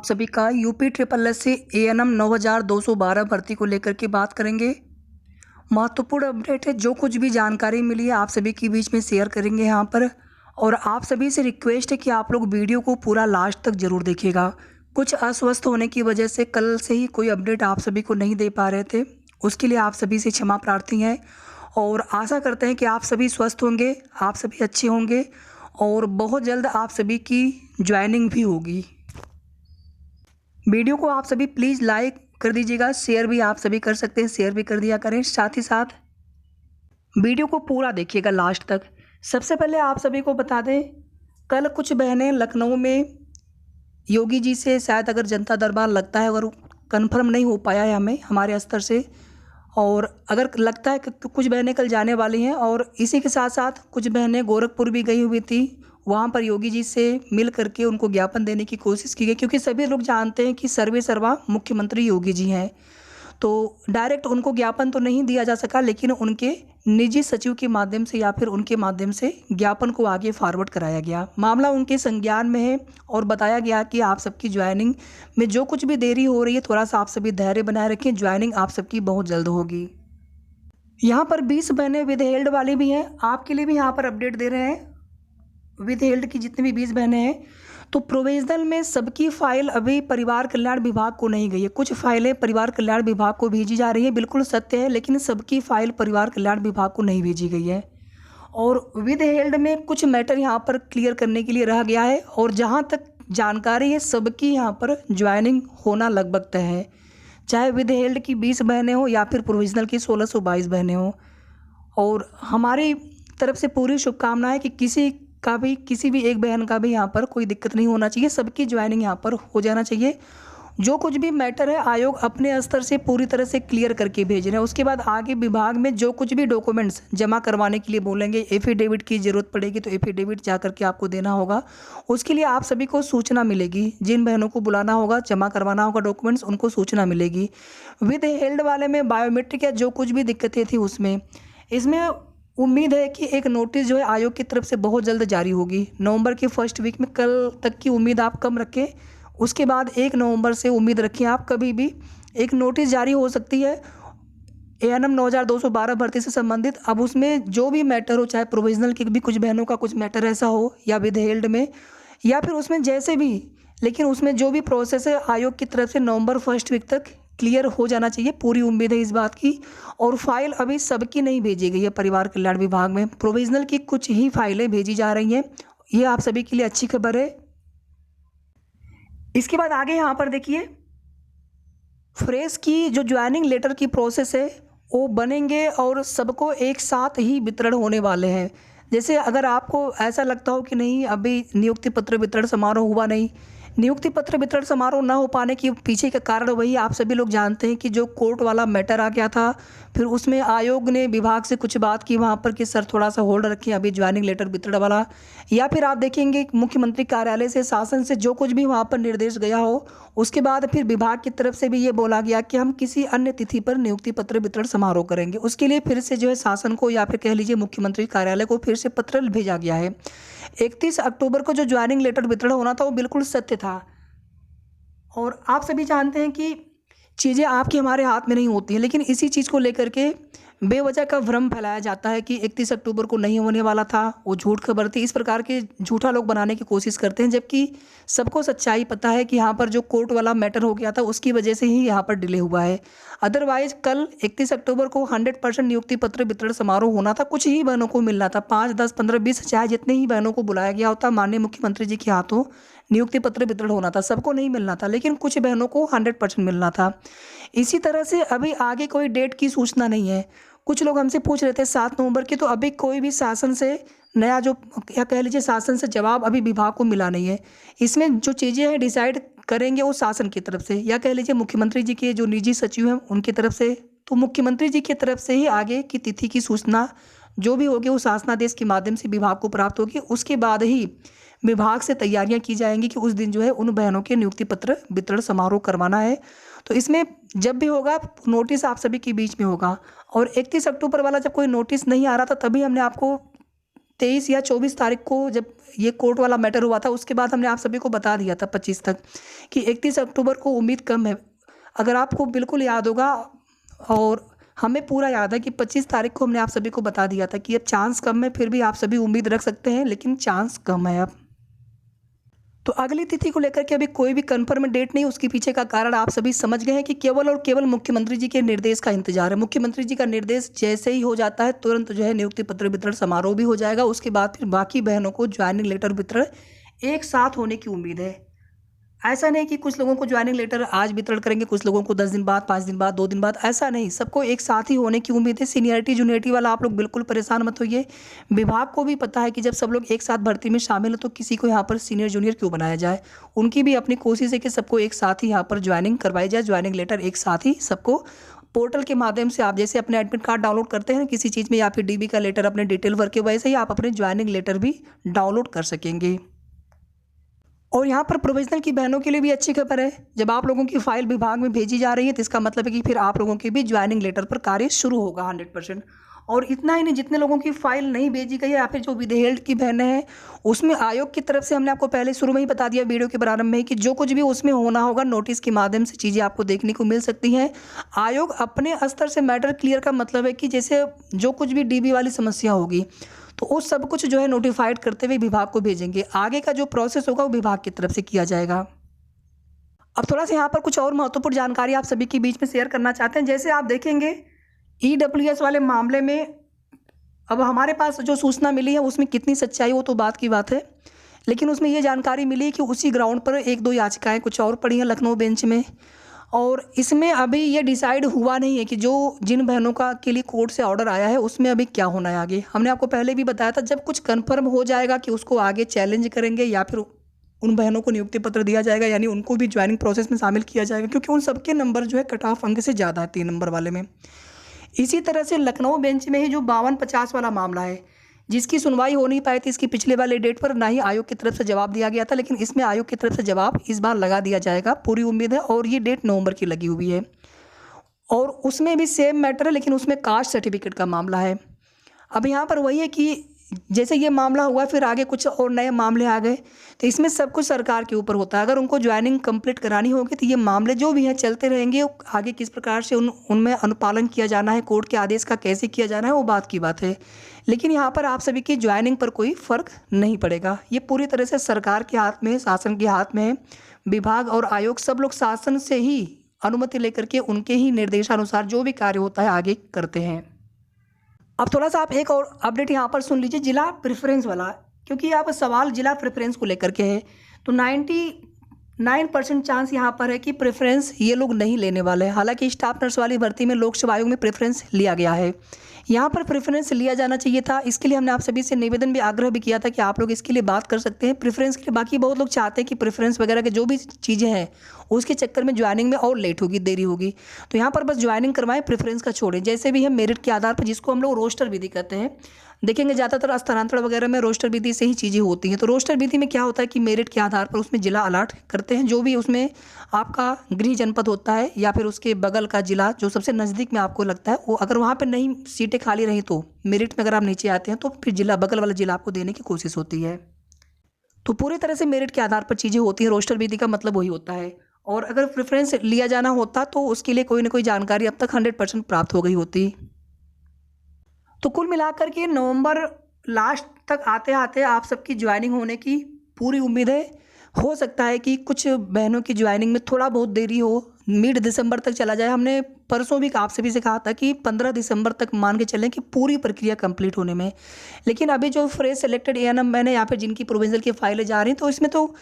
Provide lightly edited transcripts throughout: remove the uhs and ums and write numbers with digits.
आप सभी का यूपी ट्रिपल एस से एएनएम 9212 भर्ती को लेकर के बात करेंगे। महत्वपूर्ण अपडेट है, जो कुछ भी जानकारी मिली है आप सभी के बीच में शेयर करेंगे यहाँ पर। और आप सभी से रिक्वेस्ट है कि आप लोग वीडियो को पूरा लास्ट तक ज़रूर देखिएगा। कुछ अस्वस्थ होने की वजह से कल से ही कोई अपडेट आप सभी को नहीं दे पा रहे थे, उसके लिए आप सभी से क्षमा प्रार्थी हैं। और आशा करते हैं कि आप सभी स्वस्थ होंगे, आप सभी अच्छे होंगे और बहुत जल्द आप सभी की ज्वाइनिंग भी होगी। वीडियो को आप सभी प्लीज़ लाइक कर दीजिएगा, शेयर भी आप सभी कर सकते हैं, शेयर भी कर दिया करें। साथ ही साथ वीडियो को पूरा देखिएगा लास्ट तक। सबसे पहले आप सभी को बता दें, कल कुछ बहनें लखनऊ में योगी जी से शायद अगर जनता दरबार लगता है, अगर कंफर्म नहीं हो पाया है हमारे स्तर से, और अगर लगता है कि कुछ बहनें कल जाने वाली हैं। और इसी के साथ साथ कुछ बहनें गोरखपुर भी गई हुई थी, वहाँ पर योगी जी से मिल करके उनको ज्ञापन देने की कोशिश की गई, क्योंकि सभी लोग जानते हैं कि सर्वे सर्वा मुख्यमंत्री योगी जी हैं। तो डायरेक्ट उनको ज्ञापन तो नहीं दिया जा सका, लेकिन उनके निजी सचिव के माध्यम से या फिर उनके माध्यम से ज्ञापन को आगे फॉरवर्ड कराया गया। मामला उनके संज्ञान में है और बताया गया कि आप सबकी ज्वाइनिंग में जो कुछ भी देरी हो रही है, थोड़ा सा आप सभी धैर्य बनाए रखें, ज्वाइनिंग आप सबकी बहुत जल्द होगी। यहाँ पर 20 बहनें विद हेल्ड वाली भी हैं, आपके लिए भी यहाँ पर अपडेट दे रहे हैं। विद हेल्ड की जितनी भी 20 बहनें हैं, तो प्रोविजनल में सबकी फाइल अभी परिवार कल्याण विभाग को नहीं गई है। कुछ फाइलें परिवार कल्याण विभाग को भेजी जा रही है, बिल्कुल सत्य है, लेकिन सबकी फाइल परिवार कल्याण विभाग को नहीं भेजी गई है। और विद हेल्ड में कुछ मैटर यहाँ पर क्लियर करने के लिए रह गया है, और जहाँ तक जानकारी है सबकी यहाँ पर ज्वाइनिंग होना लगभग तय है, चाहे विद हेल्ड की 20 बहनें हो या फिर प्रोविजनल की 1622 बहनें हो। और हमारी तरफ से पूरी शुभकामनाएं कि किसी भी एक बहन का भी यहाँ पर कोई दिक्कत नहीं होना चाहिए, सबकी ज्वाइनिंग यहाँ पर हो जाना चाहिए। जो कुछ भी मैटर है आयोग अपने स्तर से पूरी तरह से क्लियर करके भेज रहे हैं। उसके बाद आगे विभाग में जो कुछ भी डॉक्यूमेंट्स जमा करवाने के लिए बोलेंगे, एफिडेविट की ज़रूरत पड़ेगी तो एफिडेविट जा करके आपको देना होगा। उसके लिए आप सभी को सूचना मिलेगी, जिन बहनों को बुलाना होगा, जमा करवाना होगा डॉक्यूमेंट्स, उनको सूचना मिलेगी। विद हेल्ड वाले में बायोमेट्रिक या जो कुछ भी दिक्कतें थी इसमें उम्मीद है कि एक नोटिस जो है आयोग की तरफ से बहुत जल्द जारी होगी। नवंबर के फर्स्ट वीक में, कल तक की उम्मीद आप कम रखें, उसके बाद 1 नवंबर से उम्मीद रखें आप, कभी भी एक नोटिस जारी हो सकती है एएनएम 9212 भर्ती से संबंधित। अब उसमें जो भी मैटर हो, चाहे प्रोविजनल की भी कुछ बहनों का कुछ मैटर ऐसा हो या विद हेल्ड में, या फिर उसमें जैसे भी, लेकिन उसमें जो भी प्रोसेस है आयोग की तरफ से नवंबर फर्स्ट वीक तक क्लियर हो जाना चाहिए, पूरी उम्मीद है इस बात की। और फाइल अभी सबकी नहीं भेजी गई है परिवार कल्याण विभाग में, प्रोविजनल की कुछ ही फाइलें भेजी जा रही हैं, ये आप सभी के लिए अच्छी खबर है। इसके बाद आगे यहाँ पर देखिए, फ्रेश की जो ज्वाइनिंग लेटर की प्रोसेस है वो बनेंगे और सबको एक साथ ही वितरण होने वाले हैं। जैसे अगर आपको ऐसा लगता हो कि नहीं अभी नियुक्ति पत्र वितरण समारोह हुआ नहीं, नियुक्ति पत्र वितरण समारोह न हो पाने के पीछे का कारण वही आप सभी लोग जानते हैं कि जो कोर्ट वाला मैटर आ गया था, फिर उसमें आयोग ने विभाग से कुछ बात की वहाँ पर कि सर थोड़ा सा होल्ड रखें अभी ज्वाइनिंग लेटर वितरण वाला। या फिर आप देखेंगे मुख्यमंत्री कार्यालय से, शासन से जो कुछ भी वहाँ पर निर्देश गया हो, उसके बाद फिर विभाग की तरफ से भी ये बोला गया कि हम किसी अन्य तिथि पर नियुक्ति पत्र वितरण समारोह करेंगे। उसके लिए फिर से जो है शासन को या फिर कह लीजिए मुख्यमंत्री कार्यालय को फिर से पत्र भेजा गया है। 31 अक्टूबर को जो ज्वाइनिंग लेटर वितरण होना था वो बिल्कुल सत्य था। और आप सभी जानते हैं कि चीज़ें आपके हमारे हाथ में नहीं होती हैं, लेकिन इसी चीज़ को लेकर के बेवजह का भ्रम फैलाया जाता है कि 31 अक्टूबर को नहीं होने वाला था, वो झूठ खबर थी। इस प्रकार के झूठा लोग बनाने की कोशिश करते हैं, जबकि सबको सच्चाई पता है कि यहाँ पर जो कोर्ट वाला मैटर हो गया था उसकी वजह से ही यहाँ पर डिले हुआ है। अदरवाइज कल 31 अक्टूबर को 100% नियुक्ति पत्र वितरण समारोह होना था, कुछ ही बहनों को मिलना था, 5, 10, 15, 20 चाहे जितने ही बहनों को बुलाया गया होता, माननीय मुख्यमंत्री जी के हाथों नियुक्ति पत्र वितरण होना था, सबको नहीं मिलना था, लेकिन कुछ बहनों को 100% मिलना था। इसी तरह से अभी आगे कोई डेट की सूचना नहीं है। कुछ लोग हमसे पूछ रहे थे 7 नवंबर की, तो अभी कोई भी शासन से नया जो या कह लीजिए शासन से जवाब अभी विभाग को मिला नहीं है। इसमें जो चीज़ें हैं डिसाइड करेंगे वो शासन की तरफ से, या कह लीजिए मुख्यमंत्री जी के जो निजी सचिव हैं उनकी तरफ से। तो मुख्यमंत्री जी की तरफ से ही आगे की तिथि की सूचना जो भी होगी वो शासनादेश के माध्यम से विभाग को प्राप्त होगी। उसके बाद ही विभाग से तैयारियां की जाएंगी कि उस दिन जो है उन बहनों के नियुक्ति पत्र वितरण समारोह करवाना है। तो इसमें जब भी होगा नोटिस आप सभी के बीच में होगा। और 31 अक्टूबर वाला जब कोई नोटिस नहीं आ रहा था तभी हमने आपको 23 या 24 तारीख को जब ये कोर्ट वाला मैटर हुआ था, उसके बाद हमने आप सभी को बता दिया था 25 तक कि 31 अक्टूबर को उम्मीद कम है। अगर आपको बिल्कुल याद होगा, और हमें पूरा याद है कि 25 तारीख को हमने आप सभी को बता दिया था कि अब चांस कम है, फिर भी आप सभी उम्मीद रख सकते हैं, लेकिन चांस कम है अब। तो अगली तिथि को लेकर के अभी कोई भी कंफर्म डेट नहीं, उसके पीछे का कारण आप सभी समझ गए हैं कि केवल और केवल मुख्यमंत्री जी के निर्देश का इंतजार है। मुख्यमंत्री जी का निर्देश जैसे ही हो जाता है, तुरंत जो है नियुक्ति पत्र वितरण समारोह भी हो जाएगा। उसके बाद फिर बाकी बहनों को ज्वाइनिंग लेटर वितरण एक साथ होने की उम्मीद है। ऐसा नहीं कि कुछ लोगों को ज्वाइनिंग लेटर आज वितरण करेंगे, कुछ लोगों को 10 दिन बाद, 5 दिन बाद, 2 दिन बाद, ऐसा नहीं, सबको एक साथ ही होने की उम्मीद है। सीनियरिटी जूनियरिटी वाला आप लोग बिल्कुल परेशान मत होइए। विभाग को भी पता है कि जब सब लोग एक साथ भर्ती में शामिल हो तो किसी को यहाँ पर सीनियर जूनियर क्यों बनाया जाए। उनकी भी अपनी कोशिश है कि सबको एक साथ ही यहाँ पर ज्वाइनिंग करवाई जाए। ज्वाइनिंग लेटर एक साथ ही सबको पोर्टल के माध्यम से, आप जैसे अपने एडमिट कार्ड डाउनलोड करते हैं किसी चीज़ में, या फिर डीबी का लेटर अपने डिटेल भर के, वैसे ही आप अपने ज्वाइनिंग लेटर भी डाउनलोड कर सकेंगे। और यहाँ पर प्रोविजनल की बहनों के लिए भी अच्छी खबर है। जब आप लोगों की फाइल विभाग में भेजी जा रही है तो इसका मतलब है कि फिर आप लोगों के भी ज्वाइनिंग लेटर पर कार्य शुरू होगा 100%। और इतना ही नहीं, जितने लोगों की फाइल नहीं भेजी गई है या फिर जो विधेयक की बहनें हैं, उसमें आयोग की तरफ से हमने आपको पहले शुरू में ही बता दिया वीडियो के प्रारंभ में कि जो कुछ भी उसमें होना होगा नोटिस के माध्यम से चीज़ें आपको देखने को मिल सकती हैं। आयोग अपने स्तर से मैटर क्लियर का मतलब है कि जैसे जो कुछ भी डीबी वाली समस्या होगी तो उस सब कुछ जो है नोटिफाइड करते हुए विभाग को भेजेंगे। आगे का जो प्रोसेस होगा वो विभाग की तरफ से किया जाएगा। अब थोड़ा सा यहाँ पर कुछ और महत्वपूर्ण जानकारी आप सभी के बीच में शेयर करना चाहते हैं। जैसे आप देखेंगे ईडब्ल्यूएस वाले मामले में अब हमारे पास जो सूचना मिली है उसमें कितनी सच्चाई वो तो बात की बात है, लेकिन उसमें ये जानकारी मिली कि उसी ग्राउंड पर 1-2 याचिकाएँ कुछ और पड़ी हैं लखनऊ बेंच में। और इसमें अभी ये डिसाइड हुआ नहीं है कि जो जिन बहनों का के लिए कोर्ट से ऑर्डर आया है उसमें अभी क्या होना है आगे। हमने आपको पहले भी बताया था, जब कुछ कंफर्म हो जाएगा कि उसको आगे चैलेंज करेंगे या फिर उन बहनों को नियुक्ति पत्र दिया जाएगा, यानी उनको भी ज्वाइनिंग प्रोसेस में शामिल किया जाएगा, क्योंकि उन सबके नंबर जो है कट ऑफ अंक से ज़्यादा है 3 नंबर वाले में। इसी तरह से लखनऊ बेंच में ही जो 52-50 वाला मामला है, जिसकी सुनवाई हो नहीं पाई थी इसकी पिछले वाले डेट पर, ना ही आयोग की तरफ से जवाब दिया गया था, लेकिन इसमें आयोग की तरफ से जवाब इस बार लगा दिया जाएगा, पूरी उम्मीद है। और ये डेट नवंबर की लगी हुई है। और उसमें भी सेम मैटर है, लेकिन उसमें कास्ट सर्टिफिकेट का मामला है। अब यहाँ पर वही है कि जैसे ये मामला हुआ फिर आगे कुछ और नए मामले आ गए, तो इसमें सब कुछ सरकार के ऊपर होता है। अगर उनको ज्वाइनिंग कंप्लीट करानी होगी तो ये मामले जो भी हैं चलते रहेंगे। आगे किस प्रकार से उनमें अनुपालन किया जाना है, कोर्ट के आदेश का कैसे किया जाना है, वो बात की बात है। लेकिन यहाँ पर आप सभी की ज्वाइनिंग पर कोई फ़र्क नहीं पड़ेगा। ये पूरी तरह से सरकार के हाथ में, शासन के हाथ में है। विभाग और आयोग सब लोग शासन से ही अनुमति लेकर के उनके ही निर्देशानुसार जो भी कार्य होता है आगे करते हैं। अब थोड़ा सा आप एक और अपडेट यहाँ पर सुन लीजिए, जिला प्रेफरेंस वाला, क्योंकि यहाँ पर सवाल जिला प्रेफरेंस को लेकर के है। तो 99% चांस यहाँ पर है कि प्रेफरेंस ये लोग नहीं लेने वाले हैं। हालांकि स्टाफ नर्स वाली भर्ती में लोक सेवा आयोग में प्रेफरेंस लिया गया है, यहाँ पर प्रेफरेंस लिया जाना चाहिए था। इसके लिए हमने आप सभी से निवेदन भी, आग्रह भी किया था कि आप लोग इसके लिए बात कर सकते हैं प्रेफरेंस के लिए। बाकी बहुत लोग चाहते हैं कि प्रेफरेंस वगैरह के जो भी चीज़ें हैं उसके चक्कर में ज्वाइनिंग में और लेट होगी, देरी होगी। तो यहाँ पर बस ज्वाइनिंग करवाएं, प्रेफरेंस का छोड़ें। जैसे भी है मेरिट के आधार पर, जिसको हम लोग रोस्टर विधि कहते हैं, देखेंगे ज़्यादातर स्थानांतरण वगैरह में रोस्टर विधि से ही चीज़ें होती हैं। तो रोस्टर विधि में क्या होता है कि मेरिट के आधार पर उसमें जिला अलाट करते हैं, जो भी उसमें आपका गृह जनपद होता है या फिर उसके बगल का जिला जो सबसे नज़दीक में आपको लगता है, वो अगर वहाँ पर नहीं सीटें खाली रही तो मेरिट में अगर आप नीचे आते हैं तो फिर जिला, बगल वाला जिला आपको देने की कोशिश होती है। तो पूरी तरह से मेरिट के आधार पर चीज़ें होती हैं। रोस्टर विधि का मतलब वही होता है। और अगर प्रेफरेंस लिया जाना होता तो उसके लिए कोई ना कोई जानकारी अब तक 100% प्राप्त हो गई होती। तो कुल मिलाकर के नवंबर लास्ट तक आते आते आप सबकी ज्वाइनिंग होने की पूरी उम्मीद है। हो सकता है कि कुछ बहनों की ज्वाइनिंग में थोड़ा बहुत देरी हो, मिड दिसंबर तक चला जाए। हमने परसों भी आप सभी से कहा था कि 15 दिसंबर तक मान के चलें कि पूरी प्रक्रिया कंप्लीट होने में। लेकिन अभी जो फ्रेश सेलेक्टेड एएनएम मैंने यहाँ पे जिनकी प्रोविजनल की फाइलें जा रही हैं, तो इसमें तो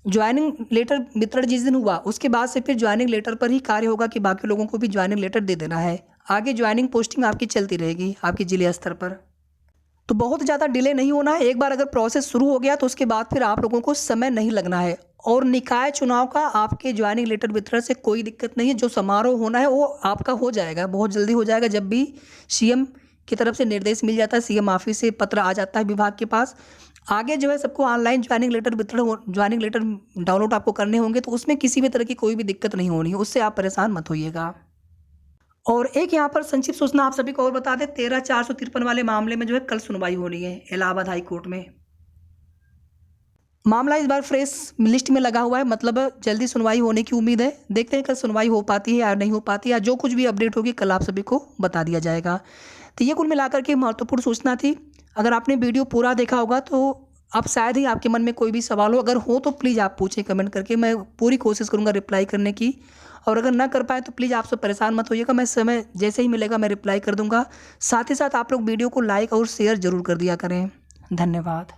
ज्वाइनिंग लेटर वितरण जिस दिन हुआ उसके बाद से फिर ज्वाइनिंग लेटर पर ही कार्य होगा कि बाकी लोगों को भी ज्वाइनिंग लेटर दे देना है। आगे ज्वाइनिंग पोस्टिंग आपकी चलती रहेगी आपके जिले स्तर पर। तो बहुत ज़्यादा डिले नहीं होना है। एक बार अगर प्रोसेस शुरू हो गया तो उसके बाद फिर आप लोगों को समय नहीं लगना है। और निकाय चुनाव का आपके ज्वाइनिंग लेटर वितरण से कोई दिक्कत नहीं है। जो समारोह होना है वो आपका हो जाएगा, बहुत जल्दी हो जाएगा। जब भी सीएम की तरफ से निर्देश मिल जाता है, सीएम ऑफिस से पत्र आ जाता है विभाग के पास, आगे जो है सबको ऑनलाइन ज्वाइनिंग लेटर वितरण, ज्वाइनिंग लेटर डाउनलोड आपको करने होंगे। तो उसमें किसी भी तरह की कोई भी दिक्कत नहीं होनी है, उससे आप परेशान मत होइएगा। और एक यहाँ पर संक्षिप्त सूचना आप सभी को और बता दें, 13/453 वाले मामले में जो है कल सुनवाई हो रही है इलाहाबाद हाई कोर्ट में। मामला इस बार फ्रेश लिस्ट में लगा हुआ है, मतलब जल्दी सुनवाई होने की उम्मीद है। देखते हैं कल सुनवाई हो पाती है या नहीं हो पाती है, या जो कुछ भी अपडेट होगी कल आप सभी को बता दिया जाएगा। तो ये कुल मिलाकर के महत्वपूर्ण सूचना थी। अगर आपने वीडियो पूरा देखा होगा तो अब शायद ही आपके मन में कोई भी सवाल हो, अगर हो तो प्लीज़ आप पूछें कमेंट करके, मैं पूरी कोशिश करूँगा रिप्लाई करने की। और अगर ना कर पाए तो प्लीज़ आप सब परेशान मत होइएगा, मैं समय जैसे ही मिलेगा मैं रिप्लाई कर दूँगा। साथ ही साथ आप लोग वीडियो को लाइक और शेयर ज़रूर कर दिया करें। धन्यवाद।